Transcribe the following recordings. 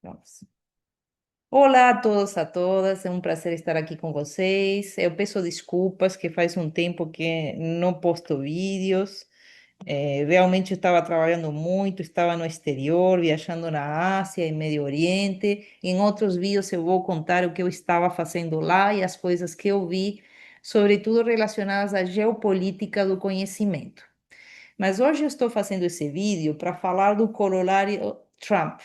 Vamos. Olá a todos, a todas, é um prazer estar aqui com vocês. Eu peço desculpas que faz um tempo que não posto vídeos. Realmente eu estava trabalhando muito, estava no exterior, viajando na Ásia e Médio Oriente. Em outros vídeos eu vou contar o que eu estava fazendo lá e as coisas que eu vi, sobretudo relacionadas à geopolítica do conhecimento. Mas hoje eu estou fazendo esse vídeo para falar do corolário Trump.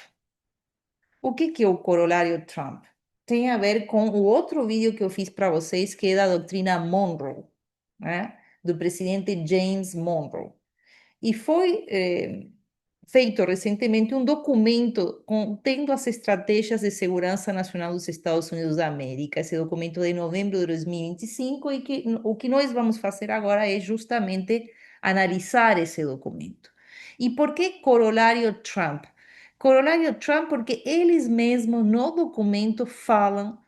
O que é o corolário Trump? Tem a ver com o outro vídeo que eu fiz para vocês, que é da doutrina Monroe, né? Do presidente James Monroe. E foi feito recentemente um documento contendo as estratégias de segurança nacional dos Estados Unidos da América. Esse documento é de novembro de 2025 e que o que nós vamos fazer agora é justamente analisar esse documento. E por que corolário Trump? Corolário Trump porque eles mesmos no documento falam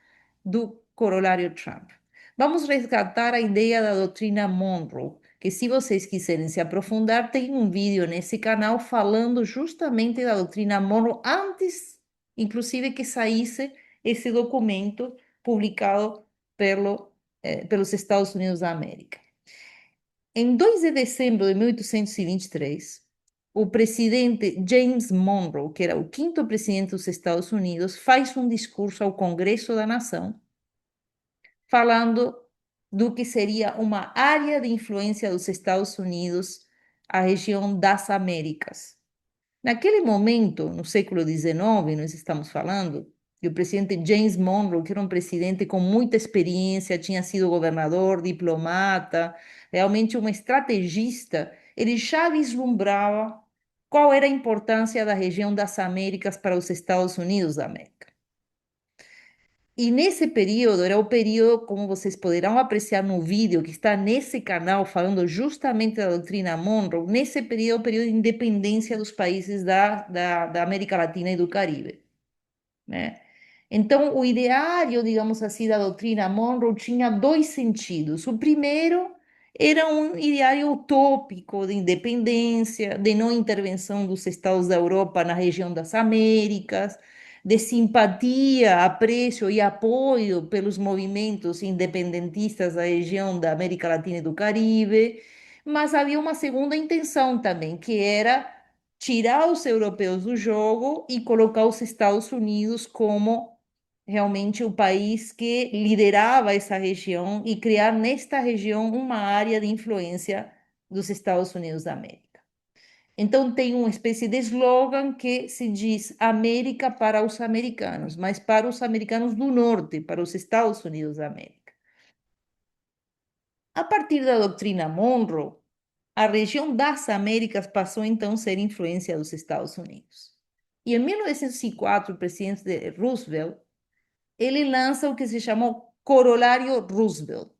do corolário Trump. Vamos resgatar a ideia da doutrina Monroe, que se vocês quiserem se aprofundar, tem um vídeo nesse canal falando justamente da doutrina Monroe antes, inclusive, que saísse esse documento publicado pelos Estados Unidos da América. Em 2 de dezembro de 1823, o presidente James Monroe, que era o quinto presidente dos Estados Unidos, faz um discurso ao Congresso da Nação falando do que seria uma área de influência dos Estados Unidos, a região das Américas. Naquele momento, no século XIX, nós estamos falando, e o presidente James Monroe, que era um presidente com muita experiência, tinha sido governador, diplomata, realmente um estrategista, ele já vislumbrava qual era a importância da região das Américas para os Estados Unidos da América. E nesse período, era o período, como vocês poderão apreciar no vídeo que está nesse canal, falando justamente da doutrina Monroe, nesse período, o período de independência dos países da América Latina e do Caribe, né? Então, o ideário, digamos assim, da doutrina Monroe tinha dois sentidos. O primeiro era um ideário utópico de independência, de não intervenção dos estados da Europa na região das Américas, de simpatia, apreço e apoio pelos movimentos independentistas da região da América Latina e do Caribe. Mas havia uma segunda intenção também, que era tirar os europeus do jogo e colocar os Estados Unidos como realmente o país que liderava essa região e criar nesta região uma área de influência dos Estados Unidos da América. Então tem uma espécie de slogan que se diz América para os americanos, mas para os americanos do norte, para os Estados Unidos da América. A partir da doutrina Monroe, a região das Américas passou então a ser influência dos Estados Unidos. E em 1904, o presidente Roosevelt ele lança o que se chamou Corolário Roosevelt,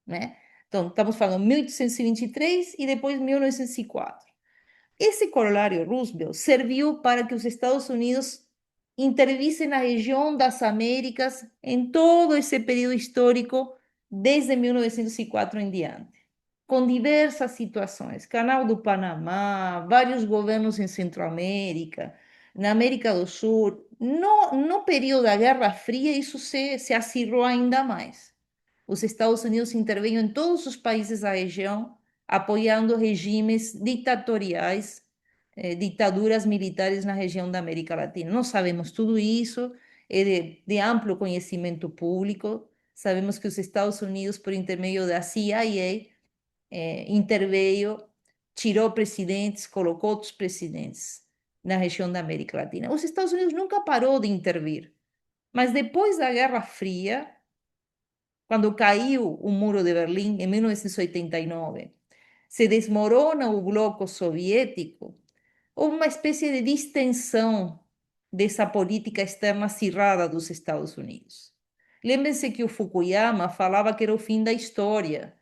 né? Então, estamos falando 1823 e depois 1904. Esse corolário Roosevelt serviu para que os Estados Unidos intervissem na região das Américas em todo esse período histórico, desde 1904 em diante, com diversas situações. Canal do Panamá, vários governos em Centroamérica, na América do Sul. No período da Guerra Fria, isso se acirrou ainda mais. Os Estados Unidos interveram em todos os países da região, apoiando regimes ditatoriais, ditaduras militares na região da América Latina. Nós sabemos tudo isso, é de amplo conhecimento público. Sabemos que os Estados Unidos, por intermédio da CIA, interveio, tirou presidentes, colocou outros presidentes na região da América Latina. Os Estados Unidos nunca parou de intervir, mas depois da Guerra Fria, quando caiu o Muro de Berlim em 1989, se desmorona o bloco soviético, houve uma espécie de distensão dessa política externa acirrada dos Estados Unidos. Lembrem-se que o Fukuyama falava que era o fim da história,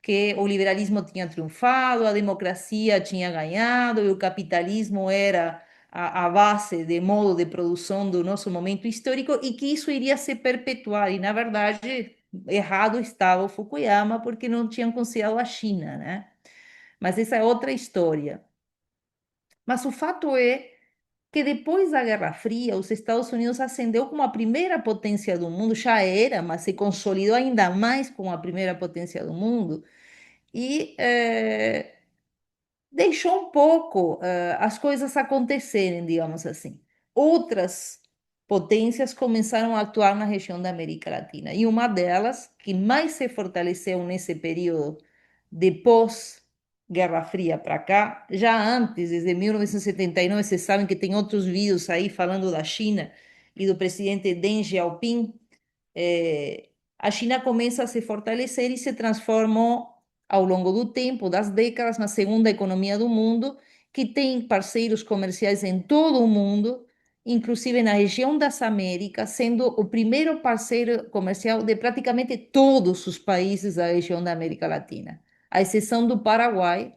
que o liberalismo tinha triunfado, a democracia tinha ganhado e o capitalismo era a base de modo de produção do nosso momento histórico e que isso iria se perpetuar. E, na verdade, errado estava o Fukuyama porque não tinham considerado a China, né? Mas essa é outra história. Mas o fato é que depois da Guerra Fria, os Estados Unidos ascendeu como a primeira potência do mundo, já era, mas se consolidou ainda mais como a primeira potência do mundo, e deixou um pouco as coisas acontecerem, digamos assim. Outras potências começaram a atuar na região da América Latina, e uma delas, que mais se fortaleceu nesse período depois Guerra Fria para cá, já antes, desde 1979, vocês sabem que tem outros vídeos aí falando da China e do presidente Deng Xiaoping, eh, a China começa a se fortalecer e se transformou ao longo do tempo, das décadas, na segunda economia do mundo, que tem parceiros comerciais em todo o mundo, inclusive na região das Américas, sendo o primeiro parceiro comercial de praticamente todos os países da região da América Latina, à exceção do Paraguai,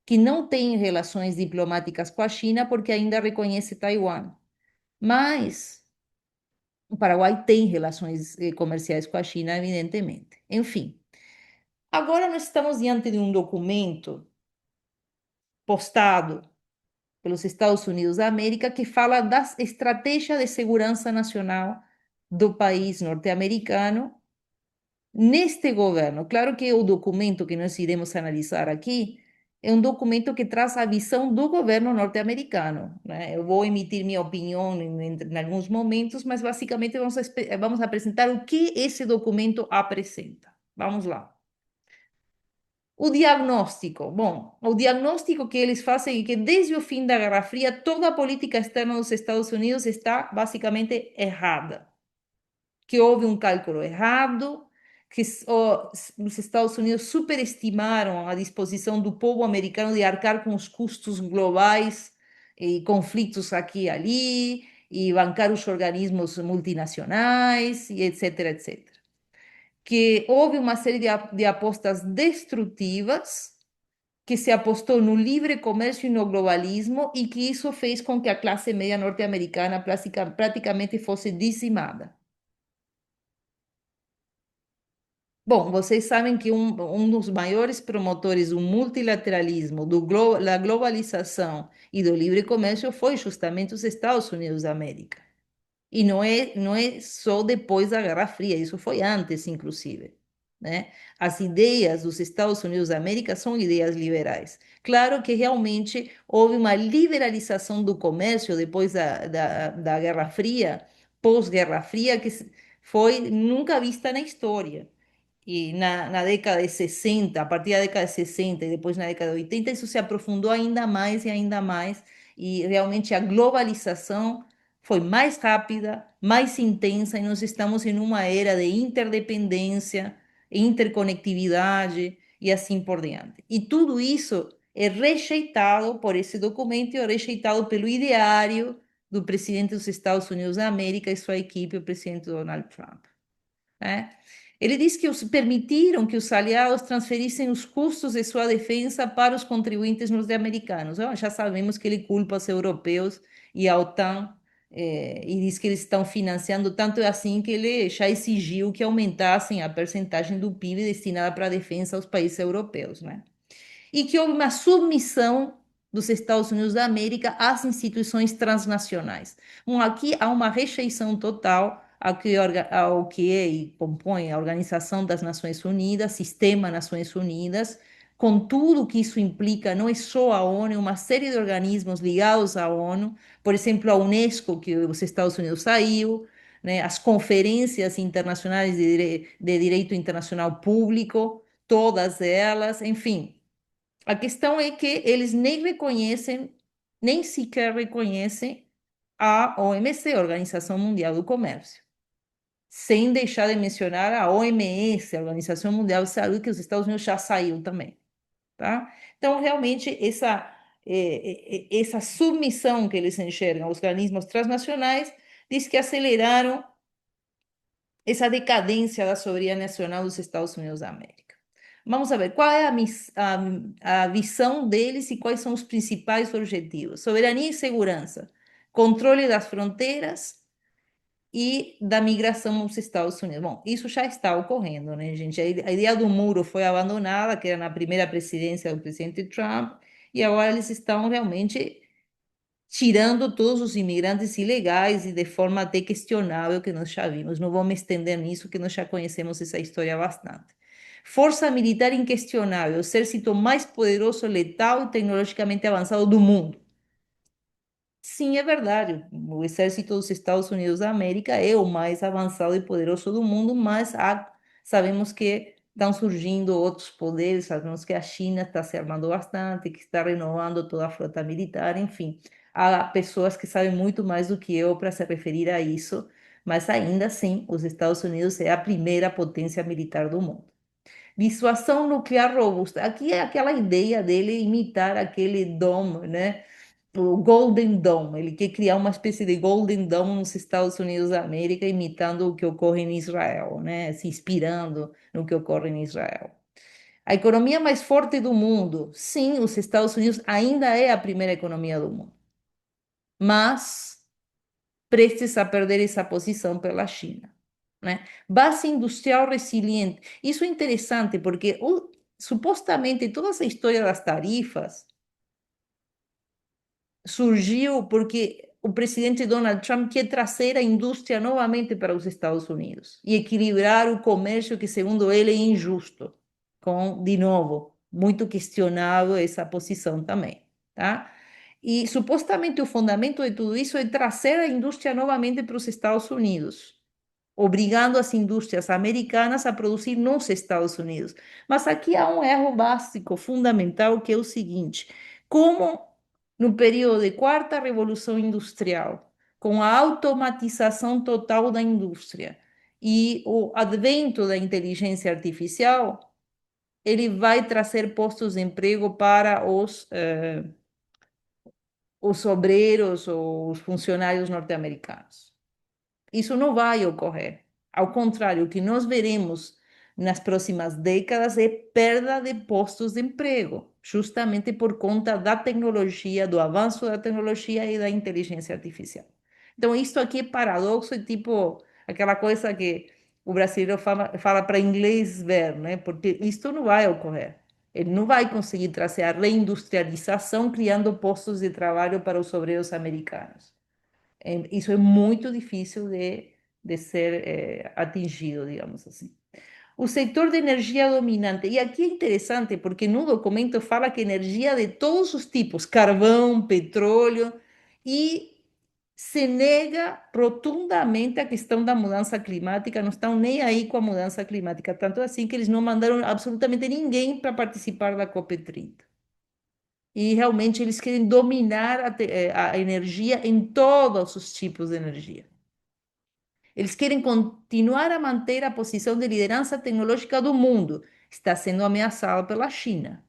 que não tem relações diplomáticas com a China porque ainda reconhece Taiwan. Mas o Paraguai tem relações comerciais com a China, evidentemente. Enfim, agora nós estamos diante de um documento postado pelos Estados Unidos da América que fala da estratégia de segurança nacional do país norte-americano neste governo. Claro que o documento que nós iremos analisar aqui é um documento que traz a visão do governo norte-americano, né? Eu vou emitir minha opinião em alguns momentos, mas basicamente vamos apresentar o que esse documento apresenta. Vamos lá. O diagnóstico. Bom, o diagnóstico que eles fazem é que desde o fim da Guerra Fria, toda a política externa dos Estados Unidos está basicamente errada, que houve um cálculo errado, que os Estados Unidos superestimaram a disposição do povo americano de arcar com os custos globais e conflitos aqui e ali, e bancar os organismos multinacionais, e etc, etc. Que houve uma série de apostas destrutivas, que se apostou no livre comércio e no globalismo, e que isso fez com que a classe média norte-americana praticamente fosse dizimada. Bom, vocês sabem que um dos maiores promotores do multilateralismo, da globalização e do livre comércio foi justamente os Estados Unidos da América. E não é só depois da Guerra Fria, isso foi antes, inclusive, né? As ideias dos Estados Unidos da América são ideias liberais. Claro que realmente houve uma liberalização do comércio depois da Guerra Fria, pós-Guerra Fria, que foi nunca vista na história. E na década de 60, a partir da década de 60 e depois na década de 80, isso se aprofundou ainda mais e ainda mais, e realmente a globalização foi mais rápida, mais intensa, e nós estamos em uma era de interdependência, interconectividade e assim por diante. E tudo isso é rejeitado por esse documento e é rejeitado pelo ideário do presidente dos Estados Unidos da América e sua equipe, o presidente Donald Trump, né? Ele diz que permitiram que os aliados transferissem os custos de sua defesa para os contribuintes norte-americanos. Já sabemos que ele culpa os europeus e a OTAN, e diz que eles estão financiando, tanto é assim que ele já exigiu que aumentassem a percentagem do PIB destinada para a defesa aos países europeus, né? E que houve uma submissão dos Estados Unidos da América às instituições transnacionais. Bom, aqui há uma rejeição total ao que compõe a Organização das Nações Unidas, Sistema Nações Unidas, com tudo que isso implica, não é só a ONU, é uma série de organismos ligados à ONU, por exemplo, a Unesco, que os Estados Unidos saiu, né, as conferências internacionais de direito internacional público, todas elas, enfim. A questão é que eles nem reconhecem, nem sequer reconhecem a OMC, Organização Mundial do Comércio, sem deixar de mencionar a OMS, a Organização Mundial de Saúde, que os Estados Unidos já saiu também, tá? Então, realmente, essa submissão que eles enxergam aos organismos transnacionais diz que aceleraram essa decadência da soberania nacional dos Estados Unidos da América. Vamos ver qual é a visão deles e quais são os principais objetivos. Soberania e segurança, controle das fronteiras e da migração aos Estados Unidos. Bom, isso já está ocorrendo, né, gente? A ideia do muro foi abandonada, que era na primeira presidência do presidente Trump, e agora eles estão realmente tirando todos os imigrantes ilegais e de forma até questionável que nós já vimos. Não vou me estender nisso, que nós já conhecemos essa história bastante. Força militar inquestionável, o exército mais poderoso, letal e tecnologicamente avançado do mundo. Sim, é verdade. O exército dos Estados Unidos da América é o mais avançado e poderoso do mundo, mas sabemos que estão surgindo outros poderes, sabemos que a China está se armando bastante, que está renovando toda a frota militar, enfim. Há pessoas que sabem muito mais do que eu para se referir a isso, mas ainda assim, os Estados Unidos é a primeira potência militar do mundo. Dissuasão nuclear robusta. Aqui é aquela ideia dele imitar aquele dom, né? O Golden Dome. Ele quer criar uma espécie de Golden Dome nos Estados Unidos da América, imitando o que ocorre em Israel, né? Se inspirando no que ocorre em Israel. A economia mais forte do mundo. Sim, os Estados Unidos ainda é a primeira economia do mundo, mas prestes a perder essa posição pela China, né? Base industrial resiliente. Isso é interessante porque supostamente toda essa história das tarifas surgiu porque o presidente Donald Trump quer trazer a indústria novamente para os Estados Unidos e equilibrar o comércio que, segundo ele, é injusto, com, de novo, muito questionável essa posição também, tá? E supostamente o fundamento de tudo isso é trazer a indústria novamente para os Estados Unidos, obrigando as indústrias americanas a produzir nos Estados Unidos. Mas aqui há um erro básico, fundamental, que é o seguinte: como no período de quarta revolução industrial, com a automatização total da indústria e o advento da inteligência artificial, ele vai trazer postos de emprego para os obreiros ou os funcionários norte-americanos. Isso não vai ocorrer. Ao contrário, o que nós veremos nas próximas décadas é perda de postos de emprego, justamente por conta da tecnologia, do avanço da tecnologia e da inteligência artificial. Então, isso aqui é paradoxo, é tipo aquela coisa que o brasileiro fala para inglês ver, né? Porque isto não vai ocorrer. Ele não vai conseguir trazer a reindustrialização criando postos de trabalho para os obreiros americanos. Isso é muito difícil de ser atingido, digamos assim. O setor de energia dominante, e aqui é interessante porque no documento fala que energia de todos os tipos, carvão, petróleo, e se nega rotundamente a questão da mudança climática, não estão nem aí com a mudança climática, tanto assim que eles não mandaram absolutamente ninguém para participar da COP30. E realmente eles querem dominar a energia em todos os tipos de energia. Eles querem continuar a manter a posição de liderança tecnológica do mundo. Está sendo ameaçada pela China.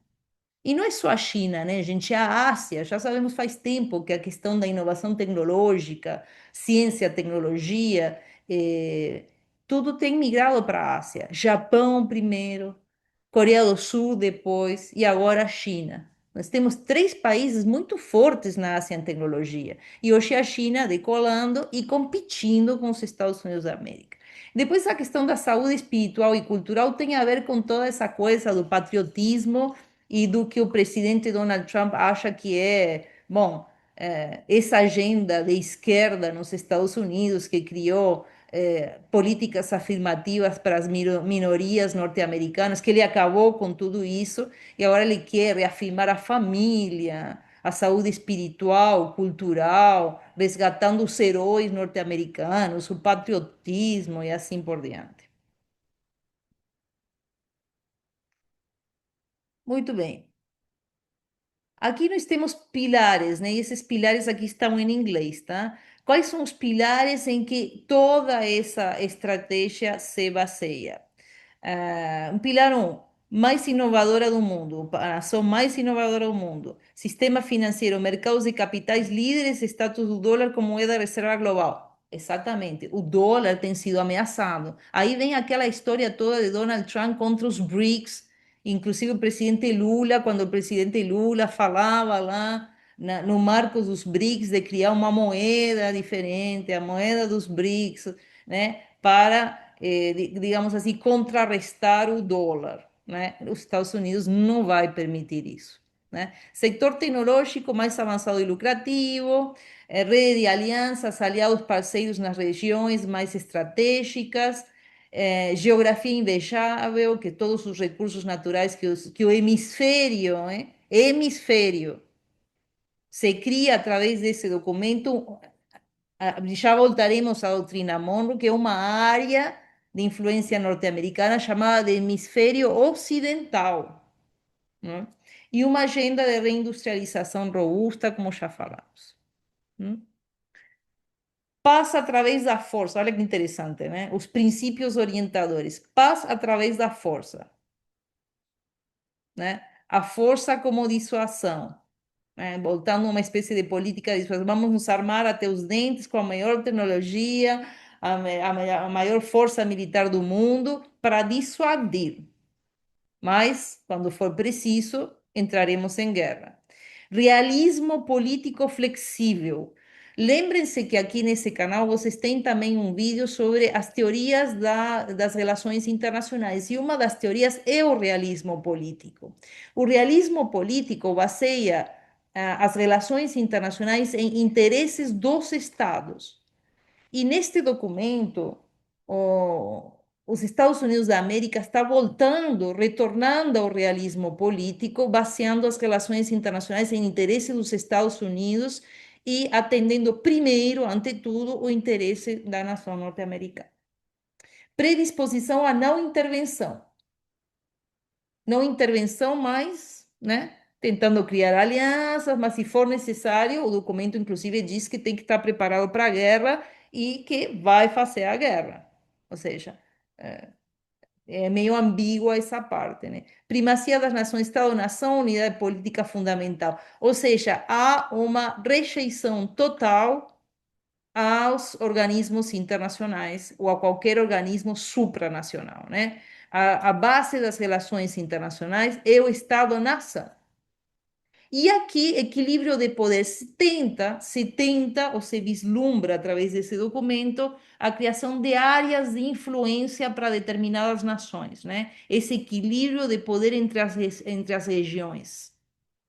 E não é só a China, né, gente? É a Ásia. Já sabemos faz tempo que a questão da inovação tecnológica, ciência, tecnologia, tudo tem migrado para a Ásia. Japão primeiro, Coreia do Sul depois e agora a China. Nós temos três países muito fortes na Ásia em tecnologia. E hoje a China decolando e competindo com os Estados Unidos da América. Depois a questão da saúde espiritual e cultural tem a ver com toda essa coisa do patriotismo e do que o presidente Donald Trump acha que é, bom, essa agenda de esquerda nos Estados Unidos que criou políticas afirmativas para as minorias norte-americanas, que ele acabou com tudo isso e agora ele quer reafirmar a família, a saúde espiritual, cultural, resgatando os heróis norte-americanos, o patriotismo e assim por diante. Muito bem. Aqui nós temos pilares, né? E esses pilares aqui estão em inglês, tá? Quais são os pilares em que toda essa estratégia se baseia? Um pilar um, mais inovadora do mundo, a nação mais inovadora do mundo. Sistema financeiro, mercados de capitais líderes, status do dólar como moeda de reserva global. Exatamente, o dólar tem sido ameaçado. Aí vem aquela história toda de Donald Trump contra os BRICS, inclusive o presidente Lula, quando o presidente Lula falava lá no marco dos BRICS de criar uma moeda diferente, a moeda dos BRICS, né, para, digamos assim, contrarrestar o dólar, né? Os Estados Unidos não vai permitir isso. né? Setor tecnológico mais avançado e lucrativo, rede de alianças, aliados parceiros nas regiões mais estratégicas, geografia invejável, que todos os recursos naturais que o hemisfério, hemisfério, se cria através desse documento. Já voltaremos à doutrina Monroe, que é uma área de influência norte-americana chamada de hemisfério ocidental, né? E uma agenda de reindustrialização robusta, como já falamos, né? Paz através da força, olha que interessante, né? Os princípios orientadores. Paz através da força, né? A força como dissuasão, né? Voltando a uma espécie de política de dissuasão. Vamos nos armar até os dentes com a maior tecnologia, a maior força militar do mundo para dissuadir. Mas, quando for preciso, entraremos em guerra. Realismo político flexível. Lembrem-se que aqui nesse canal vocês têm também um vídeo sobre as teorias das relações internacionais, e uma das teorias é o realismo político. O realismo político baseia as relações internacionais em interesses dos Estados. E neste documento, os Estados Unidos da América está voltando, retornando ao realismo político, baseando as relações internacionais em interesse dos Estados Unidos e atendendo primeiro, ante tudo, o interesse da nação norte-americana. Predisposição à não intervenção. Não intervenção, mas, né, tentando criar alianças, mas se for necessário, o documento inclusive diz que tem que estar preparado para a guerra e que vai fazer a guerra. Ou seja, é meio ambígua essa parte, né? Primacia das nações, Estado-nação, unidade política fundamental. Ou seja, há uma rejeição total aos organismos internacionais ou a qualquer organismo supranacional, né? A base das relações internacionais é o Estado-nação. E aqui, equilíbrio de poder, se tenta ou se vislumbra através desse documento a criação de áreas de influência para determinadas nações, né? Esse equilíbrio de poder entre as regiões,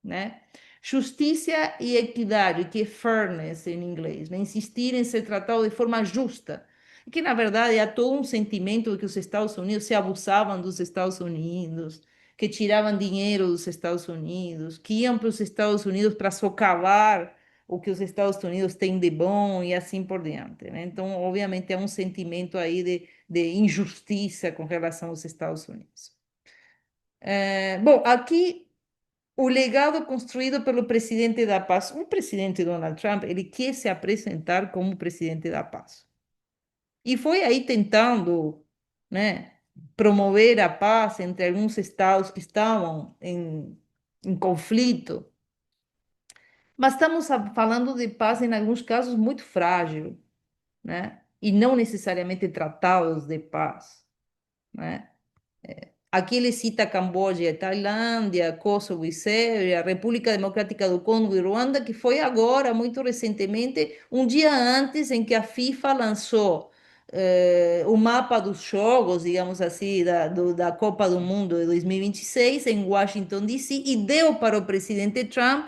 né? Justiça e equidade, que é fairness em inglês, né? Insistir em ser tratado de forma justa, que na verdade há todo um sentimento de que os Estados Unidos se abusavam dos Estados Unidos, que tiravam dinheiro dos Estados Unidos, que iam para os Estados Unidos para socavar o que os Estados Unidos têm de bom e assim por diante, né? Então, obviamente, há um sentimento aí de injustiça com relação aos Estados Unidos. Bom, aqui o legado construído pelo presidente da paz, o presidente Donald Trump, ele quer se apresentar como presidente da paz. E foi aí tentando, né, promover a paz entre alguns estados que estavam em conflito. Mas estamos falando de paz, em alguns casos, muito frágil, né? E não necessariamente tratados de paz, né? Aqui ele cita Camboja, Tailândia, Kosovo e Sérvia, República Democrática do Congo e Ruanda, que foi agora, muito recentemente, um dia antes em que a FIFA lançou o mapa dos jogos, digamos assim, da Copa do Mundo de 2026 em Washington, D.C., e deu para o presidente Trump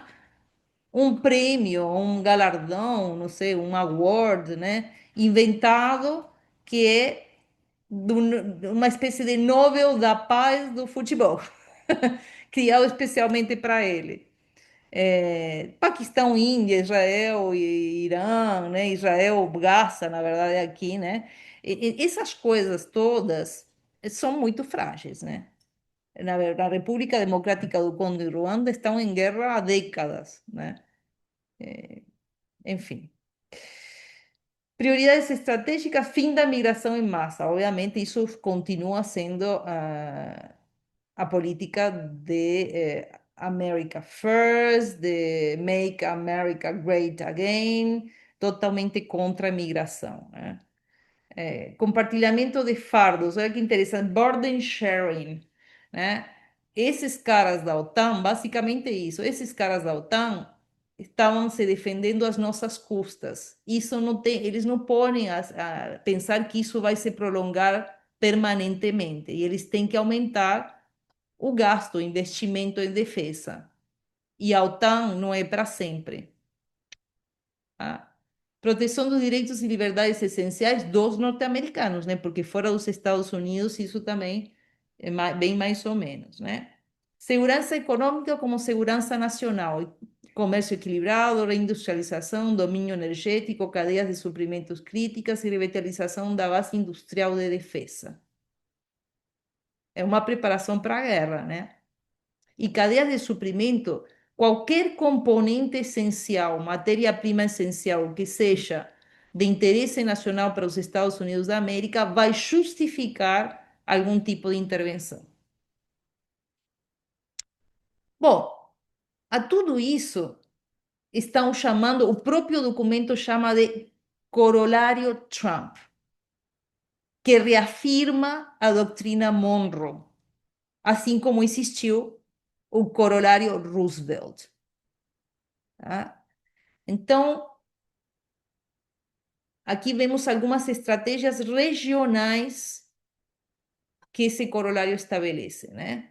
um prêmio, um galardão, não sei, um award, né, inventado, que é uma espécie de Nobel da Paz do futebol, criado especialmente para ele. Paquistão, Índia, Israel e Irã, né? Israel, Gaza, na verdade, aqui, né? Essas coisas todas são muito frágeis, né? Na República Democrática do Congo e Ruanda estão em guerra há décadas, né? Enfim. Prioridades estratégicas, fim da migração em massa. Obviamente, isso continua sendo a política de America First, de Make America Great Again, totalmente contra a migração, né? Compartilhamento de fardos, olha que interessante, burden sharing, né? Esses caras da OTAN, basicamente isso, esses caras da OTAN estavam se defendendo às nossas custas. Isso não tem, eles não podem pensar que isso vai se prolongar permanentemente, e eles têm que aumentar o gasto, o investimento em defesa. e a OTAN não é para sempre. Tá? Proteção dos direitos e liberdades essenciais dos norte-americanos, né? Porque fora dos Estados Unidos isso também é bem mais ou menos, né? Segurança econômica como segurança nacional, comércio equilibrado, reindustrialização, domínio energético, cadeias de suprimentos críticas e revitalização da base industrial de defesa. É uma preparação para a guerra, né? E cadeias de suprimento, qualquer componente essencial, matéria-prima essencial que seja de interesse nacional para os Estados Unidos da América, vai justificar algum tipo de intervenção. Bom, a tudo isso estão chamando, o próprio documento chama de corolário Trump, que reafirma a doutrina Monroe, assim como existiu o corolário Roosevelt. Tá? Então, aqui vemos algumas estratégias regionais que esse corolário estabelece, né?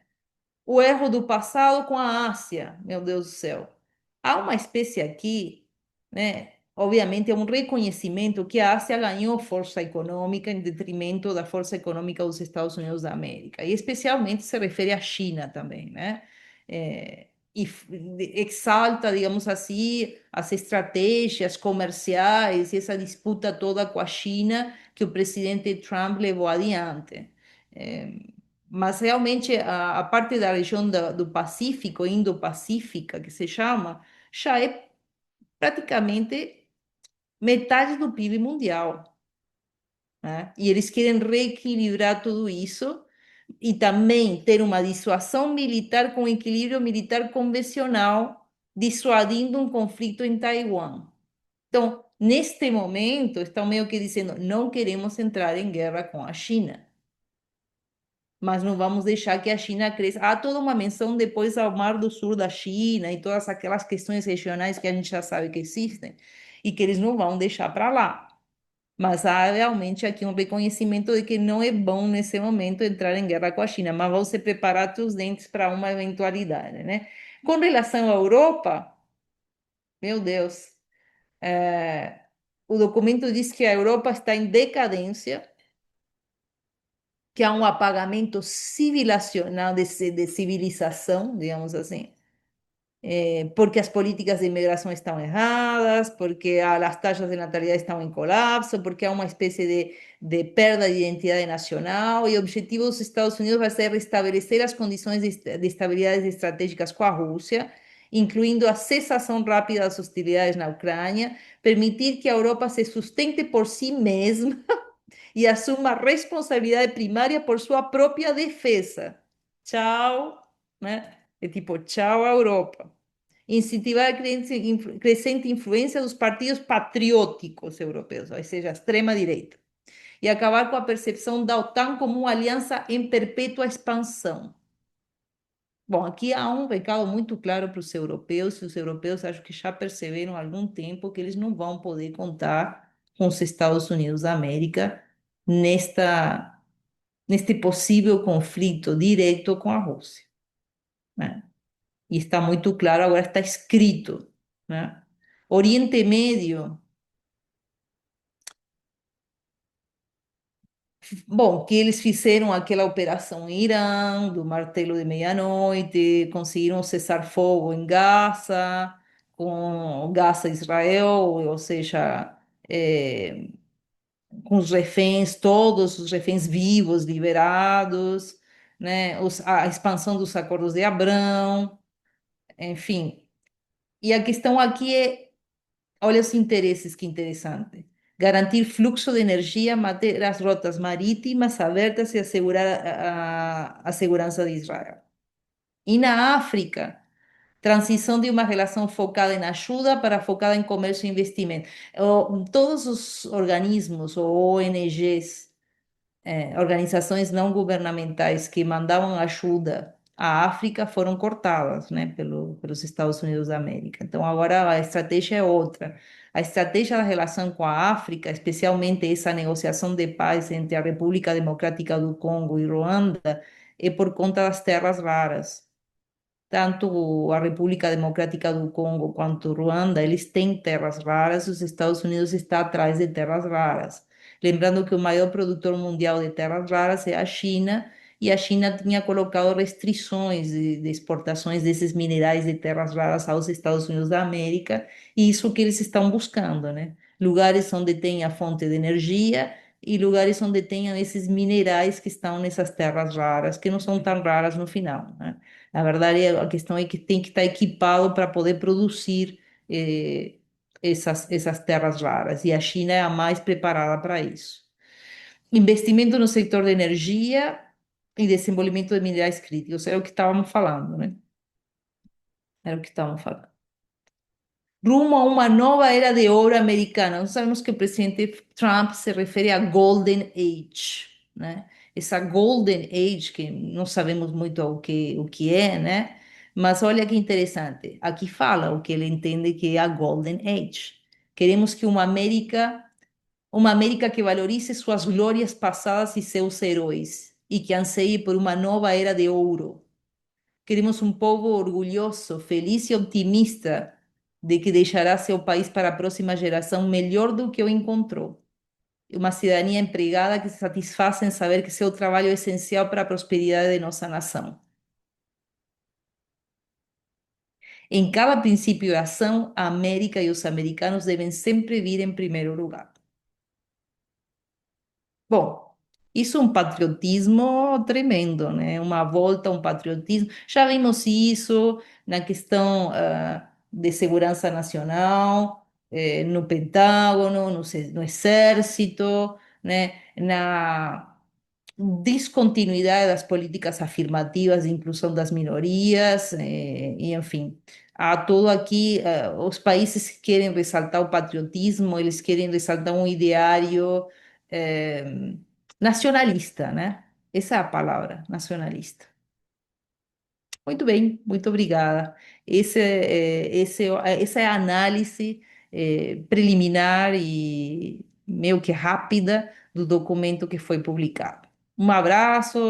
O erro do passado com a Ásia, meu Deus do céu. Há uma espécie aqui, né? Obviamente, é um reconhecimento que a Ásia ganhou força econômica em detrimento da força econômica dos Estados Unidos da América. E especialmente se refere à China também, né? E exalta, digamos assim, as estratégias comerciais e essa disputa toda com a China que o presidente Trump levou adiante. É, mas realmente a parte da região do Pacífico, Indo-Pacífica, que se chama, já é praticamente metade do PIB mundial, né? E eles querem reequilibrar tudo isso e também ter uma dissuasão militar com equilíbrio militar convencional, dissuadindo um conflito em Taiwan. Então, neste momento, estão meio que dizendo, não queremos entrar em guerra com a China, mas não vamos deixar que a China cresça. Há toda uma menção depois ao Mar do Sul da China e todas aquelas questões regionais que a gente já sabe que existem e que eles não vão deixar para lá. Mas há realmente aqui um reconhecimento de que não é bom nesse momento entrar em guerra com a China, mas vão se preparar os dentes para uma eventualidade, né? Com relação à Europa, meu Deus, o documento diz que a Europa está em decadência, que há um apagamento civilizacional, de civilização, digamos assim, porque as políticas de imigração estão erradas, porque as taxas de natalidade estão em colapso, porque há uma espécie de perda de identidade nacional, e o objetivo dos Estados Unidos vai ser restabelecer as condições de estabilidade estratégicas com a Rússia, incluindo a cessação rápida das hostilidades na Ucrânia, permitir que a Europa se sustente por si mesma e assuma responsabilidade primária por sua própria defesa. Tchau, né? É tipo, tchau, Europa. Incentivar a crescente influência dos partidos patrióticos europeus, ou seja, a extrema-direita. E acabar com a percepção da OTAN como uma aliança em perpétua expansão. Bom, aqui há um recado muito claro para os europeus, e os europeus acho que já perceberam há algum tempo que eles não vão poder contar com os Estados Unidos da América neste possível conflito direto com a Rússia, né? E está muito claro, agora está escrito, né? Oriente Médio, bom, que eles fizeram aquela operação em Irã, do martelo de meia-noite, conseguiram cessar fogo em Gaza, com Gaza e Israel, ou seja, com os reféns, todos os reféns vivos liberados, né? A expansão dos acordos de Abrão, enfim. E a questão aqui é, olha os interesses, que interessante. Garantir fluxo de energia, manter as rotas marítimas abertas e assegurar a segurança de Israel. E na África, transição de uma relação focada em ajuda para focada em comércio e investimento. Todos os organismos ou ONGs, organizações não governamentais que mandavam ajuda à África foram cortadas, né, pelos Estados Unidos da América. Então, agora a estratégia é outra. A estratégia da relação com a África, especialmente essa negociação de paz entre a República Democrática do Congo e Ruanda, é por conta das terras raras. tanto a República Democrática do Congo quanto Ruanda, eles têm terras raras, os Estados Unidos está atrás de terras raras. Lembrando que o maior produtor mundial de terras raras é a China, e a China tinha colocado restrições de exportações desses minerais de terras raras aos Estados Unidos da América, e isso que eles estão buscando, né? Lugares onde tem a fonte de energia e lugares onde tenham esses minerais que estão nessas terras raras, que não são tão raras no final, né? Na verdade, a questão é que tem que estar equipado para poder produzir essas terras raras, e a China é a mais preparada para isso. Investimento no setor de energia e desenvolvimento de minerais críticos, era o que estávamos falando, né? Era o que estávamos falando. Rumo a uma nova era de ouro americana. Nós sabemos que o presidente Trump se refere a Golden Age, né? Essa Golden Age, que não sabemos muito o que é, né? Mas olha que interessante. Aqui fala o que ele entende que é a Golden Age. Queremos que uma América que valorize suas glórias passadas e seus heróis, e que anseie por uma nova era de ouro. Queremos um povo orgulhoso, feliz e optimista de que deixará seu país para a próxima geração melhor do que o encontrou. Uma cidadania empregada que se satisfaz em saber que seu trabalho é essencial para a prosperidade de nossa nação. Em cada princípio de ação, a América e os americanos devem sempre vir em primeiro lugar. Bom, isso é um patriotismo tremendo, né? Uma volta a um patriotismo. Já vimos isso na questão de segurança nacional, no Pentágono, no Exército, né? Na descontinuidade das políticas afirmativas de inclusão das minorias, e enfim, há todo aqui, os países que querem ressaltar o patriotismo, eles querem ressaltar um ideário eh, nacionalista, né? Essa é a palavra, nacionalista. Muito bem, muito obrigada. Essa é a análise preliminar e meio que rápida do documento que foi publicado. Um abraço.